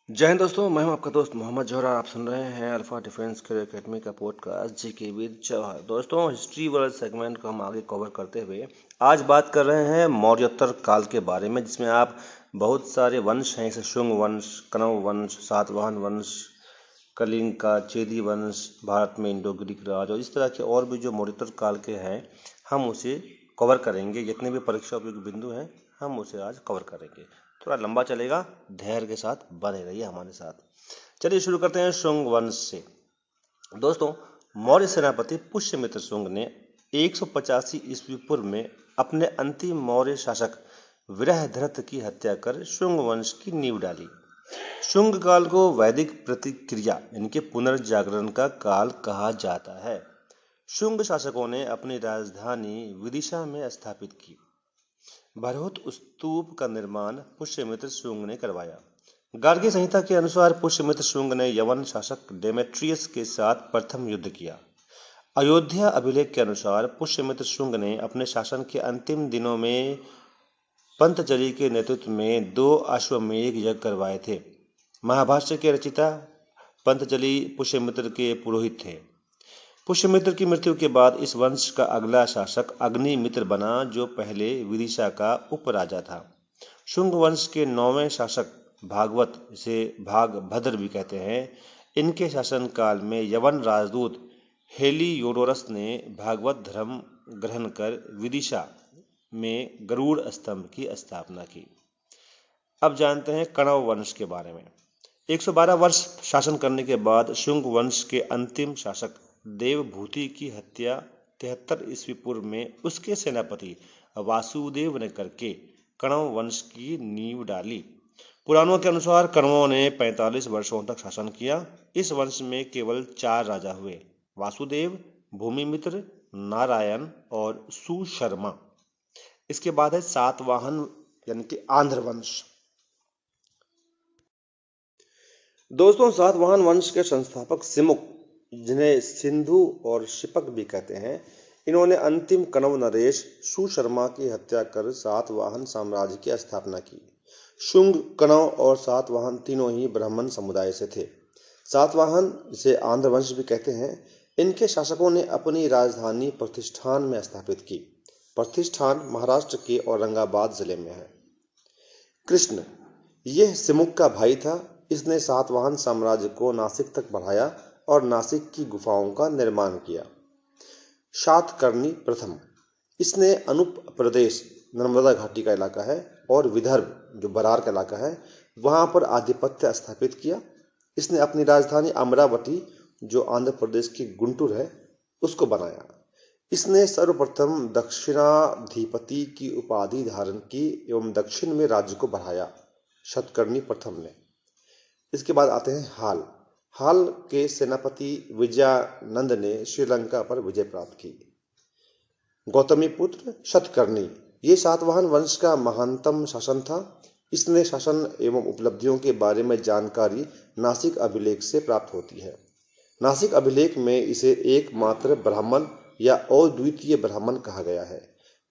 जय हिंद दोस्तों, मैं हूं आपका दोस्त मोहम्मद जौहर और आप सुन रहे हैं अल्फा डिफेंस करियर एकेडमी का पॉडकास्ट जी के विद जौहर। दोस्तों, हिस्ट्री वाले सेगमेंट को हम आगे कवर करते हुए आज बात कर रहे हैं मौर्योत्तर काल के बारे में, जिसमें आप बहुत सारे वंश हैं, जैसे शुंग वंश, कण्व वंश, सातवाहन वंश, कलिंग का चेदी वंश, भारत में इंडो ग्रीक राज और इस तरह के और भी जो मौर्योत्तर काल के हैं हम उसे कवर करेंगे। जितने भी परीक्षा उपयोगी बिंदु हैं हम उसे आज कवर करेंगे। थोड़ा लंबा चलेगा, धैर्य के साथ बने रहिए हमारे साथ। चलिए शुरू करते हैं शुंग वंश से। दोस्तों, मौर्य सेनापति पुष्यमित्र शुंग ने 185 ईस्वी पूर्व में अपने अंतिम मौर्य शासक विरहधृत की हत्या कर शुंग वंश की नींव डाली। शुंग काल को वैदिक प्रतिक्रिया यानी कि पुनर्जागरण का काल कहा जाता है। शुंग शासकों ने अपनी राजधानी विदिशा में स्थापित की। बृहत स्तूप का निर्माण पुष्यमित्र शुंग ने करवाया। गार्गी संहिता के अनुसार पुष्यमित्र शुंग ने यवन शासक डेमेट्रियस के साथ प्रथम युद्ध किया। अयोध्या अभिलेख के अनुसार पुष्यमित्र शुंग ने अपने शासन के अंतिम दिनों में पंतजलि के नेतृत्व में 2 अश्वमेध यज्ञ करवाए थे। महाभाष्य के रचयिता पंतजलि पुष्यमित्र के पुरोहित थे। पुष्यमित्र की मृत्यु के बाद इस वंश का अगला शासक अग्निमित्र बना, जो पहले विदिशा का उपराजा था। शुंग वंश के 9वें शासक भागवत, इसे भागभद्र भी कहते हैं, इनके शासन काल में यवन राजदूत हेलियोडोरस ने भागवत धर्म ग्रहण कर विदिशा में गरुड़ स्तंभ की स्थापना की। अब जानते हैं कण्व वंश के बारे में। 112 वर्ष शासन करने के बाद शुंग वंश के अंतिम शासक देवभूति की हत्या 73 ईस्वी पूर्व में उसके सेनापति वासुदेव ने करके कण्व वंश की नींव डाली। पुराणों के अनुसार कण्वों ने 45 वर्षों तक शासन किया। इस वंश में केवल 4 राजा हुए: वासुदेव, भूमिमित्र, नारायण और सुशर्मा। इसके बाद है सातवाहन यानी कि आंध्र वंश। दोस्तों, सातवाहन वंश के संस्थापक सिमुक, जिन्हें सिंधु और शिपक भी कहते हैं, इन्होंने अंतिम कण्व नरेश सुशर्मा की हत्या कर सातवाहन साम्राज्य की स्थापना की। शुंग, कण्व और सातवाहन तीनों ही ब्राह्मण समुदाय से थे। सातवाहन, जिसे आंध्र वंश भी कहते हैं, इनके शासकों ने अपनी राजधानी प्रतिष्ठान में स्थापित की। प्रतिष्ठान महाराष्ट्र के औरंगाबाद जिले में है। कृष्ण, यह सिमुक का भाई था। इसने सातवाहन साम्राज्य को नासिक तक बढ़ाया और नासिक की गुफाओं का निर्माण किया। शातकर्णी प्रथम, इसने अनूप प्रदेश, नर्मदा घाटी का इलाका है, और विदर्भ, जो बरार का इलाका है, वहां पर आधिपत्य स्थापित किया। इसने अपनी राजधानी अमरावती, जो आंध्र प्रदेश की गुंटूर है, उसको बनाया। इसने सर्वप्रथम दक्षिणाधिपति की उपाधि धारण की एवं दक्षिण में राज्य को बढ़ाया, शतकर्णी प्रथम ने। इसके बाद आते हैं हाल। हाल के सेनापति विजयानंद ने श्रीलंका पर विजय प्राप्त की। गौतमीपुत्र शतकर्णी, ये सातवाहन वंश का महानतम शासन था। इसने शासन एवं उपलब्धियों के बारे में जानकारी नासिक अभिलेख से प्राप्त होती है। नासिक अभिलेख में इसे एकमात्र ब्राह्मण या अद्वितीय ब्राह्मण कहा गया है।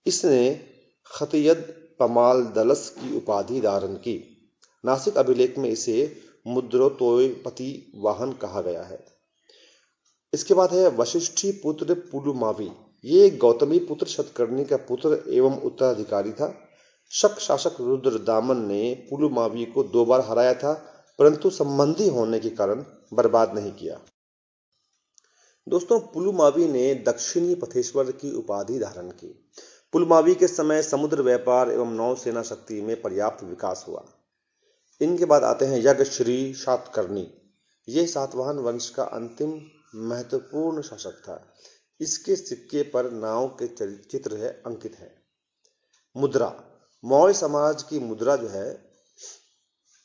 इसने खतियद पमालदलस की उपाधि धारण की। नासिक अभिलेख में इसे मुद्रोतोयपति वाहन कहा गया है। इसके बाद है वशिष्ठी पुत्र पुलुमावी। ये गौतमी पुत्र शतकर्णी का पुत्र एवं उत्तराधिकारी था। शक शासक रुद्रदामन ने पुलुमावी को 2 बार हराया था, परंतु संबंधी होने के कारण बर्बाद नहीं किया। दोस्तों, पुलुमावी ने दक्षिणी पथेश्वर की उपाधि धारण की। पुलुमावी के समय समुद्र व्यापार एवं नौसेना शक्ति में पर्याप्त विकास हुआ। इनके बाद आते हैं यज्ञश्री शातकर्णी। ये सातवाहन वंश का अंतिम महत्वपूर्ण शासक था। इसके सिक्के पर नाव के चित्र है अंकित है। मुद्रा, मौर्य समाज की मुद्रा जो है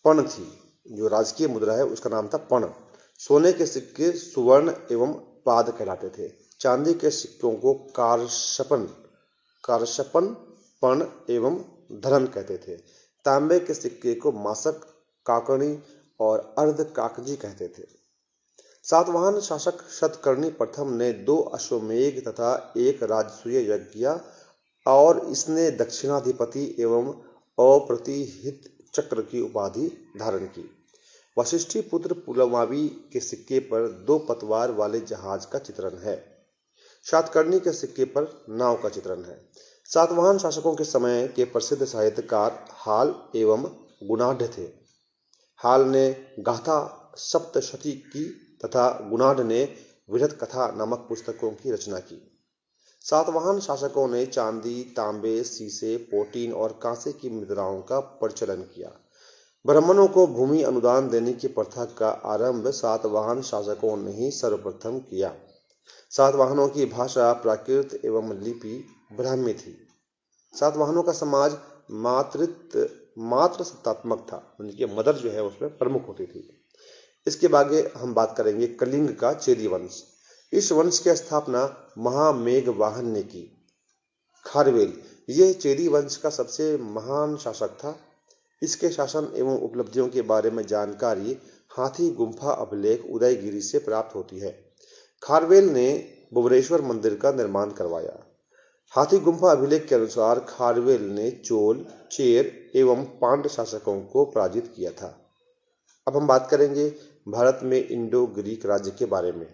पण थी। जो राजकीय मुद्रा है उसका नाम था पण। सोने के सिक्के सुवर्ण एवं पाद कहलाते थे। चांदी के सिक्कों को कारशपन, पण एवं धरन कहते थे। तांबे के सिक्के को मासक, काकणी और अर्ध काकजी कहते थे। सातवाहन शासक शतकर्णी प्रथम ने 2 अश्वमेध तथा 1 राजसूय यज्ञ किया और इसने दक्षिणाधिपति एवं अप्रतिहित चक्र की उपाधि धारण की। वशिष्ठी पुत्र पुलमावी के सिक्के पर 2 पतवार वाले जहाज का चित्रण है। सातकर्णी के सिक्के पर नाव का चित्रण है। सातवाहन शासकों के समय के प्रसिद्ध साहित्यकार हाल एवं गुणाढ़ थे। हाल ने गाथा सप्तशती की तथा गुणाढ़ ने वृहत कथा नामक पुस्तकों की रचना की। सातवाहन शासकों ने चांदी, तांबे, शीशे, पोटीन और कांसे की मुद्राओं का प्रचलन किया। ब्राह्मणों को भूमि अनुदान देने की प्रथा का आरंभ सातवाहन शासकों ने ही सर्वप्रथम किया। सातवाहनों की भाषा प्राकृत एवं लिपि ब्राह्मी थी। सातवाहनों का समाज मात्र सत्तात्मक था, उनकी मदर जो है उसमें प्रमुख होती थी। इसके आगे हम बात करेंगे कलिंग का चेदी वंश। इस वंश की स्थापना महामेघवाहन ने की। खारवेल यह चेदी वंश का सबसे महान शासक था। इसके शासन एवं उपलब्धियों के बारे में जानकारी हाथी गुम्फा अभिलेख उदयगिरी से प्राप्त होती है। खारवेल ने भुवनेश्वर मंदिर का निर्माण करवाया। हाथी गुम्फा अभिलेख के अनुसार खारवेल ने चोल, चेर एवं पांड्य शासकों को पराजित किया था। अब हम बात करेंगे भारत में इंडो ग्रीक राज्य के बारे में।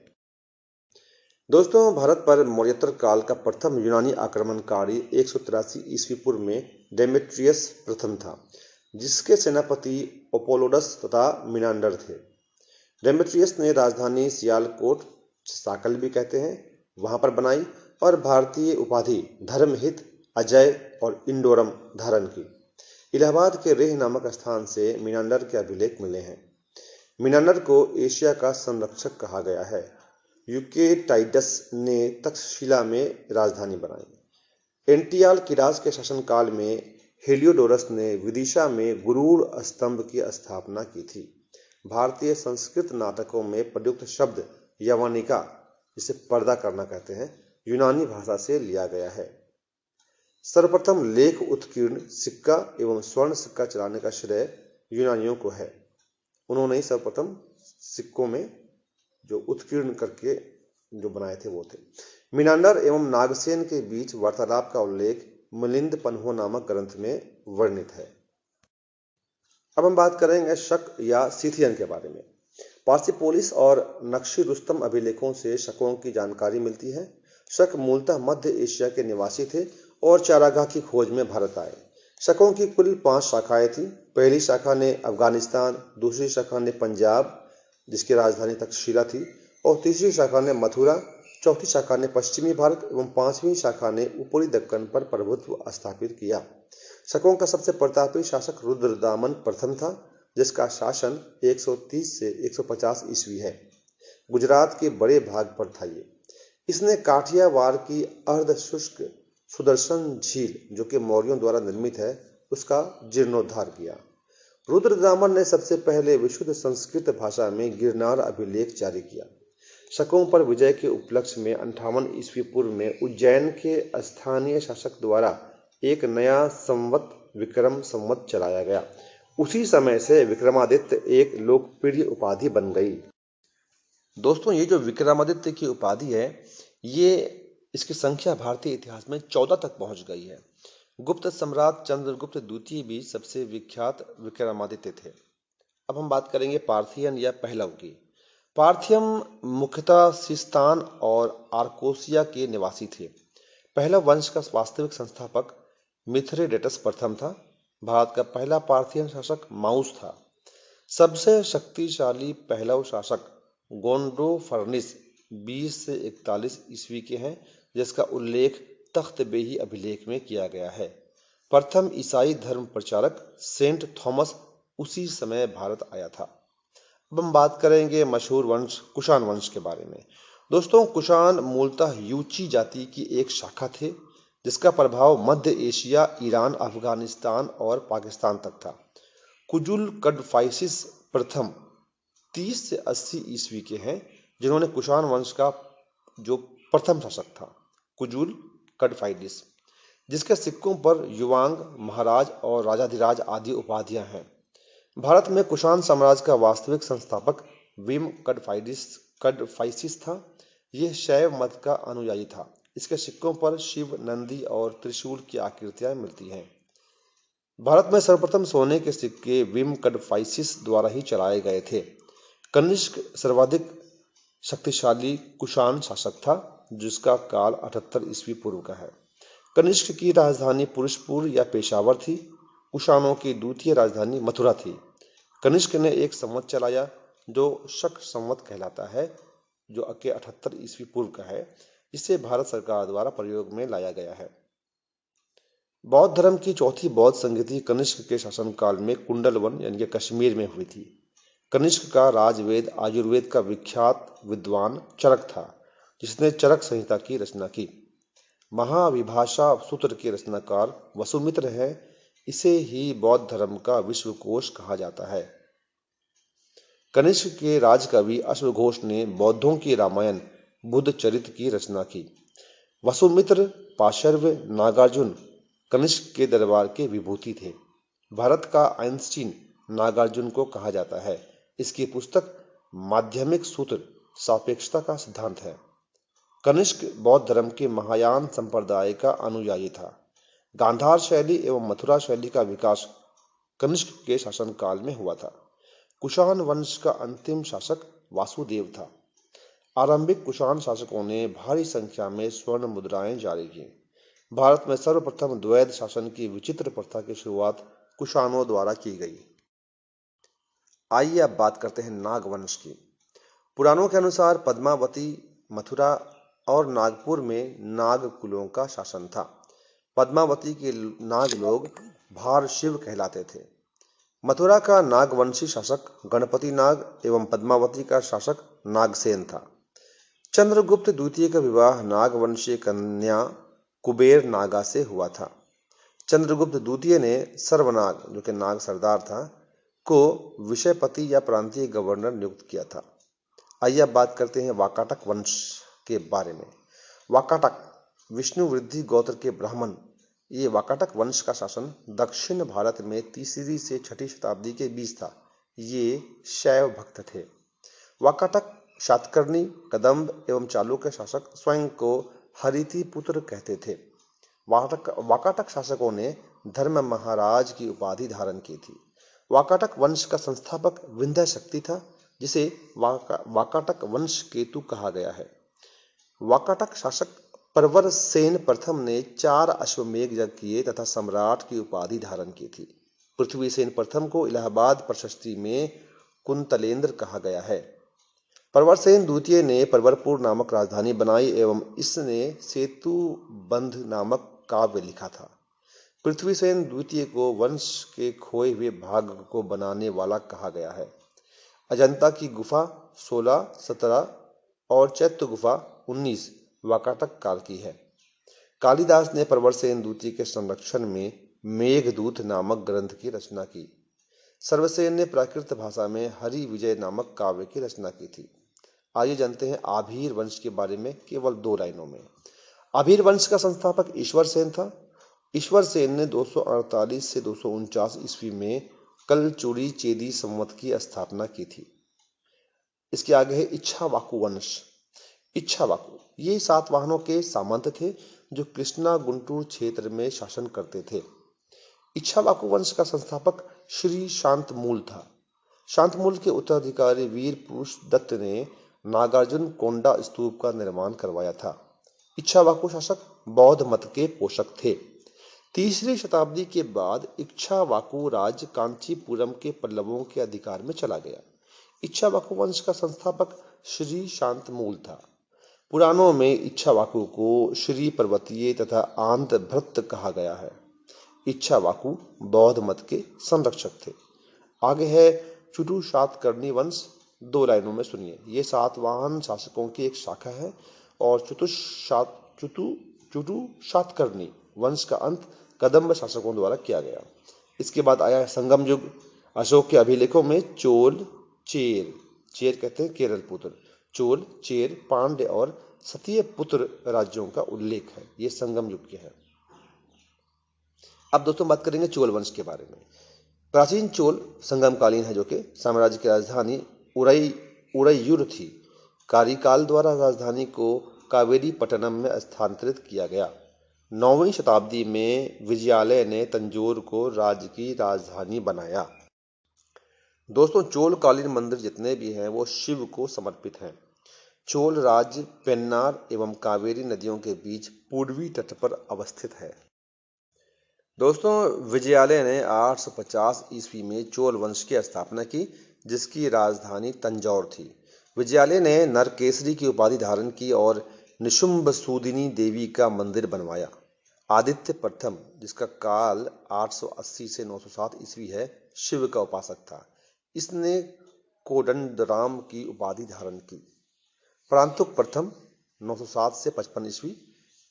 दोस्तों, भारत पर मौर्योत्तर काल का प्रथम यूनानी आक्रमणकारी 183 ईस्वी पूर्व में डेमेट्रियस प्रथम था, जिसके सेनापति अपोलोडस तथा मिनांडर थे। डेमेट्रियस ने राजधानी सियालकोट, साकल भी कहते हैं, वहां पर बनाई और भारतीय उपाधि धर्महित, अजय और इंडोरम धारण की। इलाहाबाद के रेह नामक स्थान से मिनांडर के अभिलेख मिले हैं। मिनांडर को एशिया का संरक्षक कहा गया है। यूकेटाइडस ने तक्षशिला में राजधानी बनाई। एंटियाल किरास के शासनकाल में हेलियोडोरस ने विदिशा में गुरूर स्तंभ की स्थापना की थी। भारतीय संस्कृत नाटकों में प्रयुक्त शब्द यवनिका, जिसे पर्दा करना कहते हैं, यूनानी भाषा से लिया गया है। सर्वप्रथम लेख उत्कीर्ण सिक्का एवं स्वर्ण सिक्का चलाने का श्रेय यूनानियों को है। उन्होंने ही सर्वप्रथम सिक्कों में जो उत्कीर्ण करके जो बनाए थे वो थे। मिनांडर एवं नागसेन के बीच वार्तालाप का उल्लेख मिलिंद पन्हो नामक ग्रंथ में वर्णित है। अब हम बात करेंगे शक या सिथियन के बारे में। पार्सिपोलिस और नक्शी रुस्तम अभिलेखों से शकों की जानकारी मिलती है। शक मूलतः मध्य एशिया के निवासी थे और चारागाह की खोज में भारत आए। शकों की कुल 5 शाखाएं थी। पहली शाखा ने अफगानिस्तान, दूसरी शाखा ने पंजाब, जिसकी राजधानी तक्षशिला थी, और तीसरी शाखा ने मथुरा, चौथी शाखा ने पश्चिमी भारत एवं 5वीं शाखा ने ऊपरी दक्कन पर प्रभुत्व स्थापित किया। शकों का सबसे प्रतापी शासक रुद्रदामन प्रथम था, जिसका शासन 130 से 150 ईस्वी है। गुजरात के बड़े भाग पर था ये। इसने काठियावाड़ की अर्ध शुष्क सुदर्शन झील, जो कि मौर्यों द्वारा निर्मित है, उसका जीर्णोद्धार किया। रुद्रदामन ने सबसे पहले विशुद्ध संस्कृत भाषा में गिरनार अभिलेख जारी किया। शकों पर विजय के उपलक्ष्य में 58 ईस्वी पूर्व में उज्जैन के स्थानीय शासक द्वारा एक नया संवत विक्रम संवत चलाया गया। उसी समय से विक्रमादित्य एक लोकप्रिय उपाधि बन गई। दोस्तों, ये जो विक्रमादित्य की उपाधि है, ये इसकी संख्या भारतीय इतिहास में 14 तक पहुंच गई है। गुप्त सम्राट चंद्रगुप्त द्वितीय भी सबसे विख्यात विक्रमादित्य थे। अब हम बात करेंगे पार्थियन या पहलव की। पार्थियन मुख्यतः सिस्तान और आर्कोसिया के निवासी थे। पहलव वंश का वास्तविक संस्थापक मिथ्रेडेटस प्रथम था। भारत का पहला पार्थियन शासक माउस था। सबसे शक्तिशाली पहलव शासक गोंडोफर्निस 20 से 41 ईस्वी के हैं, जिसका उल्लेख तख्त बेही अभिलेख में किया गया है। प्रथम ईसाई धर्म प्रचारक सेंट थॉमस उसी समय भारत आया था। अब हम बात करेंगे मशहूर वंश कुषाण वंश के बारे में। दोस्तों, कुषाण मूलतः यूची जाति की एक शाखा थे, जिसका प्रभाव मध्य एशिया, ईरान, अफगानिस्तान और पाकिस्तान तक था। कुजुल कडफाइसिस प्रथम 30 से 80 ईस्वी के हैं, जिन्होंने कुषाण वंश का जो प्रथम शासक था, कुजुल कडफाइडिस, जिसके सिक्कों पर युवांग, महाराज और राजाधिराज आदि उपाधियां हैं। भारत में कुषाण साम्राज्य का वास्तविक संस्थापक विम कडफाइसिस था। यह शैव मत का अनुयायी था। इसके सिक्कों पर शिव, नंदी और त्रिशूल की आकृतियां मिलती हैं। भारत में सर्वप्रथम सोने के सिक्के विम कडफाइसिस द्वारा ही चलाए गए थे। कनिष्क सर्वाधिक शक्तिशाली कुषाण शासक था, जिसका काल 78 ईस्वी पूर्व का है। कनिष्क की राजधानी पुरुषपुर या पेशावर थी। कुषाणों की द्वितीय राजधानी मथुरा थी। कनिष्क ने एक संवत चलाया जो शक संवत कहलाता है, जो 78 ईस्वी पूर्व का है, जिसे भारत सरकार द्वारा प्रयोग में लाया गया है। बौद्ध धर्म की चौथी बौद्ध संगति कनिष्क के शासनकाल में कुंडलवन यानी कि कश्मीर में हुई थी। कनिष्क का राजवेद आयुर्वेद का विख्यात विद्वान चरक था, जिसने चरक संहिता की रचना की। महाविभाषा सूत्र के रचनाकार वसुमित्र है। इसे ही बौद्ध धर्म का विश्वकोश कहा जाता है। कनिष्क के राजकवि अश्वघोष ने बौद्धों की रामायण बुद्ध चरित्र की रचना की। वसुमित्र, पाशर्व, नागार्जुन कनिष्क के दरबार के विभूति थे। भारत का आइंस्टीन नागार्जुन को कहा जाता है। इसकी पुस्तक माध्यमिक सूत्र सापेक्षता का सिद्धांत है। कनिष्क बौद्ध धर्म के महायान संप्रदाय का अनुयायी था। गांधार शैली एवं मथुरा शैली का विकास कनिष्क के शासनकाल में हुआ था। कुषाण वंश का अंतिम शासक वासुदेव था। आरंभिक कुषाण शासकों ने भारी संख्या में स्वर्ण मुद्राएं जारी की। भारत में सर्वप्रथम द्वैध शासन की विचित्र प्रथा की शुरुआत कुषाणों द्वारा की गई। आइए अब बात करते हैं नाग वंश की। पुराणों के अनुसार पद्मावती, मथुरा और नागपुर में नाग कुलों का शासन था। पद्मावती के नाग लोग भार शिव कहलाते थे। मथुरा का नागवंशी शासक गणपति नाग एवं पद्मावती का शासक नागसेन था। चंद्रगुप्त द्वितीय का विवाह नागवंशी कन्या कुबेर नागा से हुआ था। चंद्रगुप्त द्वितीय ने सर्वनाग, जो कि नाग सरदार था, को विषयपति या प्रांतीय गवर्नर नियुक्त किया था। आइए अब बात करते हैं वाकाटक वंश के बारे में। वाकाटक विष्णु वृद्धि गोत्र के ब्राह्मण। ये वाकाटक वंश का शासन दक्षिण भारत में 3री से 6ठी शताब्दी के बीच था। ये शैव भक्त थे। वाकाटक शातकर्णी, कदंब एवं चालुक्य शासक स्वयं को हरिति पुत्र कहते थे। वाकाटक शासकों ने धर्म महाराज की उपाधि धारण की थी। वाकाटक वंश का संस्थापक विंध्य शक्ति था, जिसे वाकाटक वंश केतु कहा गया है। वाकाटक शासक परवर सेन प्रथम ने 4 अश्वमेघ यज्ञ किए तथा सम्राट की उपाधि धारण की थी। पृथ्वी सेन प्रथम को इलाहाबाद प्रशस्ति में कुंतलेंद्र कहा गया है। परवरसेन द्वितीय ने परवरपुर नामक राजधानी बनाई एवं इसने सेतु बंध नामक काव्य लिखा था। पृथ्वीसेन द्वितीय को वंश के खोए हुए भाग को बनाने वाला कहा गया है। अजंता की गुफा 16, 17 और चैत्य गुफा 19 वाकाटक काल की है। कालिदास ने परवरसेन द्वितीय के संरक्षण में मेघदूत नामक ग्रंथ की रचना की। सर्वसेन ने प्राकृत भाषा में हरि विजय नामक काव्य की रचना की थी। आइए जानते हैं आभीर वंश के बारे में केवल 2 लाइनों में। आभीर वंश का संस्थापक ईश्वर सेन था। ईश्वर सेन ने 248 से 249 ईस्वी में कलचुरी चेदी संवत की स्थापना की थी। इसके आगे है इच्छावाकु वंश। इच्छावाकु ये सातवाहनों के सामंत थे, जो कृष्णा गुंटूर क्षेत्र में शासन करते थे। इच्छावाकु वंश का संस्थापक श्री शांतमूल था। शांतमूल के उत्तराधिकारी वीर पुरुष दत्त ने नागार्जुन कोंडा स्तूप का निर्माण करवाया था। इच्छावाकु शासक बौद्ध मत के पोषक थे। 3री शताब्दी के बाद इच्छावाकु राज्य कांचीपुरम के पल्लवों के अधिकार में चला गया। इच्छावाकु वंश का संस्थापक श्री शांतमूल था। पुराणों में इच्छावाकु को श्री पर्वतीय तथा आंध्र भृत्य कहा गया है। इच्छावाकु बौद्ध मत के संरक्षक थे। आगे है चुटु शातकर्णी वंश। 2 लाइनों में सुनिए। ये सातवाहन शासकों की एक शाखा है और चुटु शातकर्णी वंश का अंत कदंब शासकों द्वारा किया गया। इसके बाद आया संगम युग। अशोक के अभिलेखों में चोल, चेर कहते हैं केरल पुत्र, चोल, चेर, पांड्य और सतीय पुत्र राज्यों का उल्लेख है। ये संगम युग के हैं। अब दोस्तों बात करेंगे चोल वंश के बारे में। प्राचीन चोल संगमकालीन है, जो कि साम्राज्य की राजधानी उरैयूर थी। कारिकाल द्वारा राजधानी को कावेरी पट्टनम में स्थानांतरित किया गया। 9वीं शताब्दी में विजयालय ने तंजौर को राज्य की राजधानी बनाया। दोस्तों, चोलकालीन मंदिर जितने भी हैं वो शिव को समर्पित हैं। चोल राज्य पेन्नार एवं कावेरी नदियों के बीच पूर्वी तट पर अवस्थित है। दोस्तों, विजयालय ने 850 ईस्वी में चोल वंश की स्थापना की, जिसकी राजधानी तंजौर थी। विजयालय ने नरकेसरी की उपाधि धारण की और निशुंभ सूदिनी देवी का मंदिर बनवाया। आदित्य प्रथम, जिसका काल 880 से 907 ईस्वी है, शिव का उपासक था। इसने कोदंडराम की उपाधि धारण की। परांतुक प्रथम 907 से 55 ईस्वी,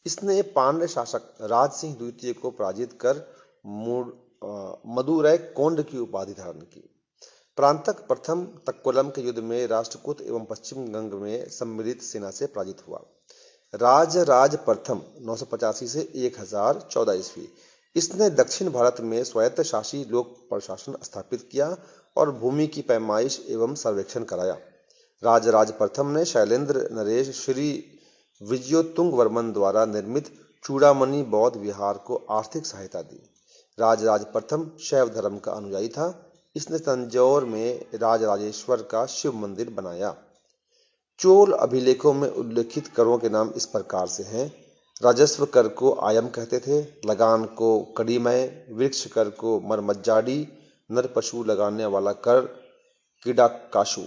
इसने पांड्य शासक राज सिंह द्वितीय को पराजित कर मदुरै कोंड की उपाधि धारण की। परांतक प्रथम तक्कोलम के युद्ध में राष्ट्रकूट एवं पश्चिम गंग में सम्मिलित सेना से पराजित हुआ। राज प्रथम 985 से 1014 ईस्वी, इसने दक्षिण भारत में स्वायत्त शासी लोक प्रशासन स्थापित किया और भूमि की पैमाइश एवं सर्वेक्षण कराया। राज प्रथम ने शैलेंद्र नरेश श्री विजयोत्तुंग वर्मन द्वारा निर्मित चूड़ामणि बौद्ध विहार को आर्थिक सहायता दी। राज प्रथम शैव धर्म का अनुयायी था। इसने तंजौर में राजराजेश्वर का शिव मंदिर बनाया। चोल अभिलेखों में उल्लिखित करों के नाम इस प्रकार से हैं। राजस्व कर को आयम कहते थे, लगान को कड़ीमय, वृक्ष कर को मरमज्जाडी, नर पशु लगाने वाला कर किडाकाशु।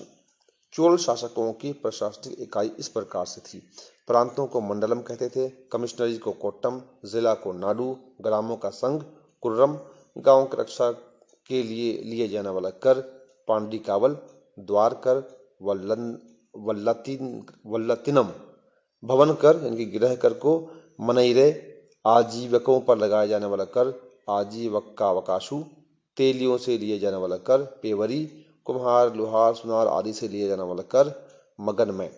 चोल शासकों की प्रशासनिक इकाई इस प्रकार से थी। प्रांतों को मंडलम कहते थे, कमिश्नरी को कोट्टम, जिला को नाडु, ग्रामों का संघ कुर्रम, गांव की रक्षा के लिए लिए जाने वाला कर पांडिकावल, द्वार कर वल्लतिनम, भवन कर यानी कि गृह कर को मनईरे, आजीवकों पर लगाया जाने वाला कर आजीवक्कावकाशु, तेलियों से लिए जाने वाला कर पेवरी, कुम्हार, लोहार, सुनार आदि से लिए जाने वाला कर मगनमय।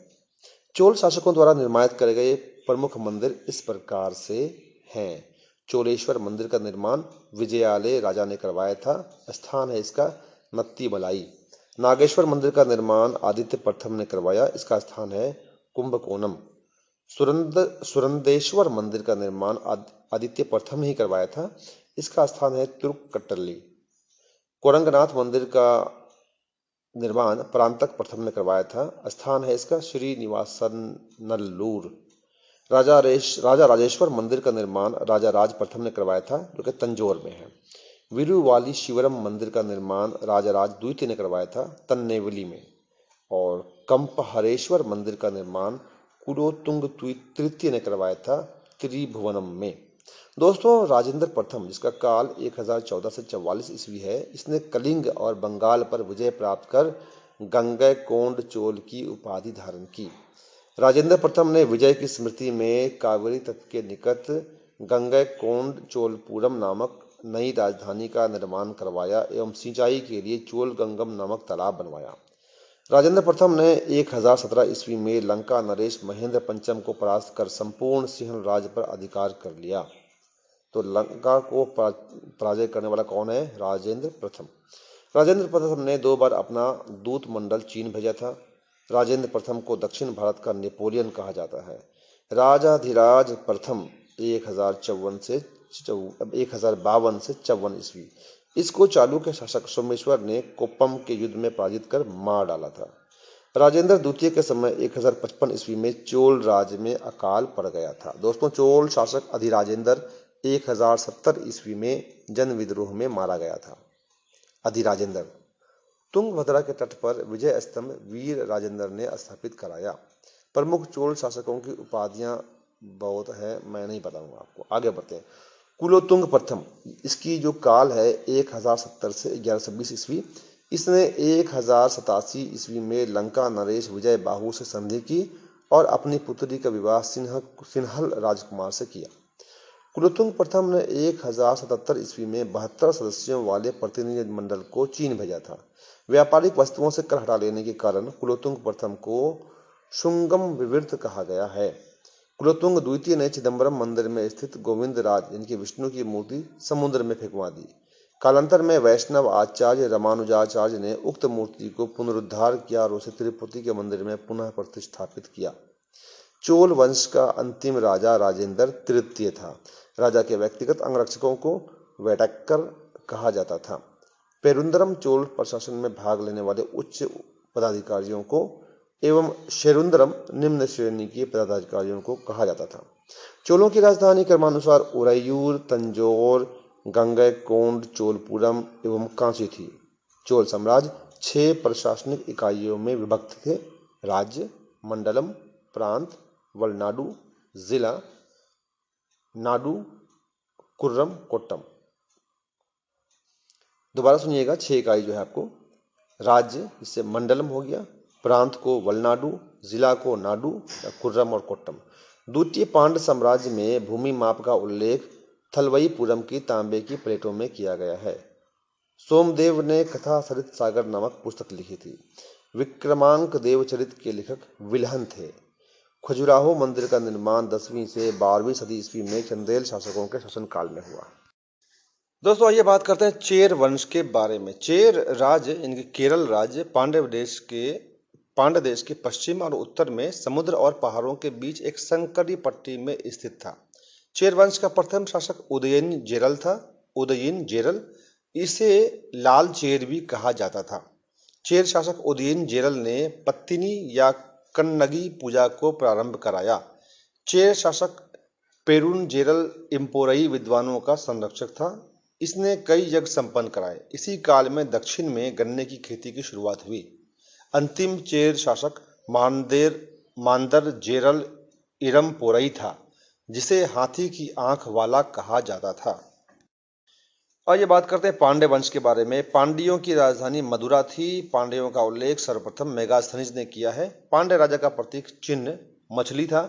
चोल शासकों द्वारा निर्माणित करे गए प्रमुख मंदिर इस प्रकार से हैं। चोलेश्वर मंदिर का निर्माण विजयालय राजा ने करवाया था। स्थान है इसका नत्तीमलाई। नागेश्वर मंदिर का निर्माण आदित्य प्रथम ने करवाया। इसका स्थान है कुंभकोणम। सुरंदेश्वर मंदिर का निर्माण आदित्य प्रथम ही करवाया था। इसका स्थान है तुर्ककट्टली। कोरंगनाथ मंदिर का निर्माण परांतक प्रथम ने करवाया था। स्थान है इसका श्रीनिवासनल्लूर। राजा राजेश्वर मंदिर का निर्माण राजा राज प्रथम ने करवाया था, जो कि तंजौर में है। विरुवाली शिवरम मंदिर का निर्माण राजा राज द्वितीय ने करवाया था, तन्नेवली में। और कंपहरेश्वर मंदिर का निर्माण कुलोत्तुंग तृतीय ने करवाया था, त्रिभुवनम में। दोस्तों, राजेंद्र प्रथम, जिसका काल 1014 से 44 ईस्वी है, इसने कलिंग और बंगाल पर विजय प्राप्त कर गंगैकोंड चोल की उपाधि धारण की। राजेंद्र प्रथम ने विजय की स्मृति में कावेरी तट के निकट गंगैकोंड चोलपुरम नामक नई राजधानी का निर्माण करवाया एवं सिंचाई के लिए चोल गंगम नामक तालाब बनवाया। राजेंद्र प्रथम ने 1017 ईस्वी में लंका नरेश महेंद्र पंचम को परास्त कर संपूर्ण सिंहल राज्य पर अधिकार कर लिया। तो लंका को पराजय करने वाला कौन है? राजेंद्र प्रथम। राजेंद्र प्रथम ने 2 बार अपना दूत मंडल चीन भेजा था। राजेंद्र प्रथम को दक्षिण भारत का नेपोलियन कहा जाता है। राजाधिराज प्रथम 1052 से 54 ईस्वी, इसको चालुक्य शासक सोमेश्वर ने कोप्पम के युद्ध में पराजित कर मार डाला था। राजेंद्र द्वितीय के समय 1055 ईस्वी में चोल राज्य में अकाल पड़ गया था। दोस्तों, चोल शासक अधिराजेंद्र 1070 ईस्वी में जन विद्रोह में मारा गया था। अधिराजेंद्र तुंगभद्रा के तट पर विजय स्तंभ वीर राजेंद्र ने स्थापित कराया। प्रमुख चोल शासकों की उपाधियां बहुत है, मैं नहीं बताऊंगा आपको। आगे बढ़ते हैं। कुलोत्तुंग प्रथम, इसकी जो काल है 1070 से 1120 ईस्वी, इसने 1087 ईस्वी में लंका नरेश विजय बाहु से संधि की और अपनी पुत्री का विवाह सिन्हल राजकुमार से किया। कुलोत्तुंग प्रथम ने 1077 ईस्वी में 72 सदस्यों वाले प्रतिनिधि मंडल को चीन भेजा था। व्यापारिक वस्तुओं से कर हटा लेने के कारण कुलोत्तुंग प्रथम को शुंगम विवृत कहा गया है। कुलोत्तुंग द्वितीय ने चिदम्बरम मंदिर में स्थित गोविंद राज यानी कि विष्णु की मूर्ति समुद्र में फेंकवा दी। कालांतर में वैष्णव आचार्य रामानुजाचार्य ने उक्त मूर्ति को पुनरुद्धार किया और उसे तिरुपति के मंदिर में पुनः प्रतिष्ठापित किया। चोल वंश का अंतिम राजा राजेंद्र तृतीय था। राजा के व्यक्तिगत अंगरक्षकों को वेटक्कर कहा जाता था। पेरुंदरम चोल प्रशासन में भाग लेने वाले उच्च पदाधिकारियों को एवं शेरुंदरम निम्न श्रेणी के पदाधिकारियों को कहा जाता था। चोलों की राजधानी क्रमानुसार उरैयूर, तंजौर, गंगैकोंड, चोलपुरम एवं कांची थी। चोल साम्राज्य 6 प्रशासनिक इकाइयों में विभक्त थे: राज्य, मंडलम, प्रांत, वलनाडु, जिला, नाडु, कुर्रम, कोट्टम। दोबारा सुनिएगा, 6 इकाई जो है आपको: राज्य इससे मंडलम हो गया, प्रांत को वलनाडु, जिला को नाडु, कुर्रम और कोट्टम। द्वितीय पांड्य साम्राज्य में भूमि माप का उल्लेख थलवईपुरम की तांबे की प्लेटों में किया गया है। सोमदेव ने कथा सरित सागर नामक पुस्तक लिखी थी। विक्रमांक देवचरित के लेखक विल्हन थे। खजुराहो मंदिर का निर्माण 10वीं से 12वीं सदी ईस्वी में चंदेल शासकों के शासनकाल में हुआ। दोस्तों आइए बात करते हैं चेर वंश के बारे में। चेर राज्य इनके केरल राज्य पांड्य देश के पश्चिम और उत्तर में समुद्र और पहाड़ों के बीच एक संकरी पट्टी में स्थित था। चेर वंश का प्रथम शासक उदयन जेरल था। उदयन जेरल, इसे लाल चेर भी कहा जाता था। चेर शासक उदयन जेरल ने पत्तिनी या कन्नगी पूजा को प्रारंभ कराया। चेर शासक पेरुनजेरल इम्पोरई विद्वानों का संरक्षक था। इसने कई यज्ञ संपन्न कराए। इसी काल में दक्षिण में गन्ने की खेती की शुरुआत हुई। अंतिम चेर शासक मांदर जेरल इरमपोरई था, जिसे हाथी की आंख वाला कहा जाता था। आइए बात करते हैं पांड्य वंश के बारे में। पांड्यों की राजधानी मदुरा थी। पांड्यों का उल्लेख सर्वप्रथम मेगास्थनीज ने किया है। पांड्य राजा का प्रतीक चिन्ह मछली था।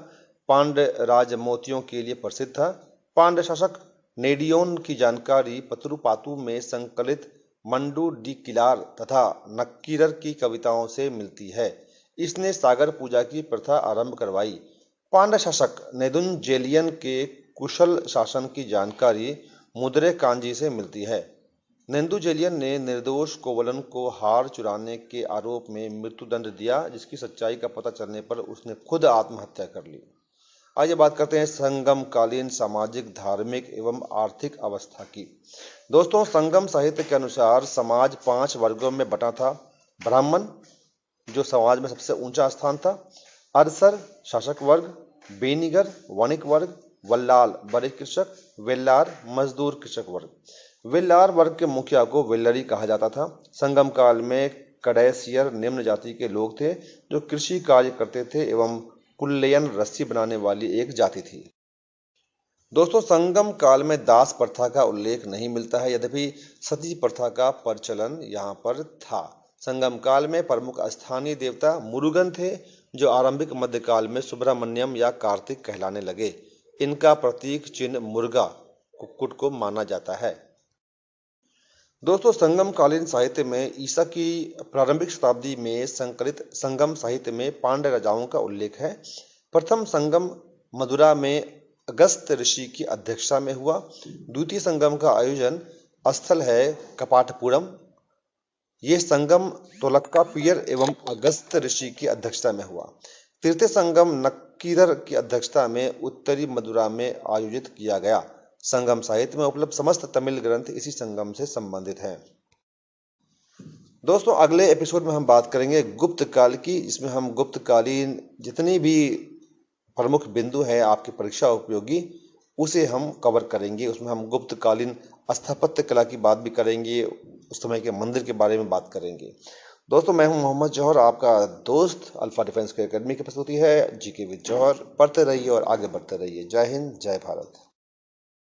पांड्य राज मोतियों के लिए प्रसिद्ध था। पांड्य शासक नेडियोन की जानकारी पत्रुपातु में संकलित मंडू डी किलार तथा नक्कीरर की कविताओं से मिलती है। इसने सागर पूजा की प्रथा आरंभ करवाई। पांड्य शासक नेदुंजेलियन के कुशल शासन की जानकारी मुद्रे कांजी से मिलती है। नेदुंजेलियन ने निर्दोष कोवलन को हार चुराने के आरोप में मृत्युदंड दिया, जिसकी सच्चाई का पता चलने पर उसने खुद आत्महत्या कर ली। आइए बात करते हैं संगम कालीन सामाजिक, धार्मिक एवं आर्थिक अवस्था की। दोस्तों, संगम साहित्य के अनुसार समाज 5 वर्गों में बटा था। ब्राह्मण, जो समाज में सबसे ऊंचा स्थान था, अरसर शासक वर्ग, बेनीगर वणिक वर्ग, वल्लाल बड़े कृषक, वेल्लार मजदूर कृषक वर्ग। वेल्लार वर्ग के मुखिया को वेल्लरी कहा जाता था। संगम काल में कड़ैसियर निम्न जाति के लोग थे जो कृषि कार्य करते थे एवं कुल्लेयन रस्सी बनाने वाली एक जाति थी। दोस्तों, संगम काल में दास प्रथा का उल्लेख नहीं मिलता है, यद्यपि सती प्रथा का प्रचलन यहाँ पर था। संगम काल में प्रमुख स्थानीय देवता मुरुगन थे, जो आरंभिक मध्यकाल में सुब्रमण्यम या कार्तिक कहलाने लगे। इनका प्रतीक चिन्ह मुर्गा कुक्कुट को माना जाता है। दोस्तों, संगम कालीन साहित्य में ईसा की प्रारंभिक शताब्दी में संकलित संगम साहित्य में पांड्य राजाओं का उल्लेख है। प्रथम संगम मदुरा में अगस्त ऋषि की अध्यक्षता में हुआ। द्वितीय संगम का आयोजन स्थल है कपाटपुरम। ये संगम तोलक्कापियर एवं अगस्त ऋषि की अध्यक्षता में हुआ। तृतीय संगम नक्कीरर की अध्यक्षता में उत्तरी मदुरा में आयोजित किया गया। संगम साहित्य में उपलब्ध समस्त तमिल ग्रंथ इसी संगम से संबंधित हैं। दोस्तों, अगले एपिसोड में हम बात करेंगे गुप्त काल की, जिसमें हम गुप्तकालीन जितनी भी प्रमुख बिंदु हैं आपकी परीक्षा उपयोगी, उसे हम कवर करेंगे। उसमें हम गुप्तकालीन स्थापत्य कला की बात भी करेंगे, उस समय के मंदिर के बारे में बात करेंगे। दोस्तों, मैं हूं मोहम्मद जौहर, आपका दोस्त। अल्फा डिफेंस एकेडमी की प्रस्तुति है जीके विद जौहर। पढ़ते रहिए और आगे बढ़ते रहिए। जय हिंद, जय भारत।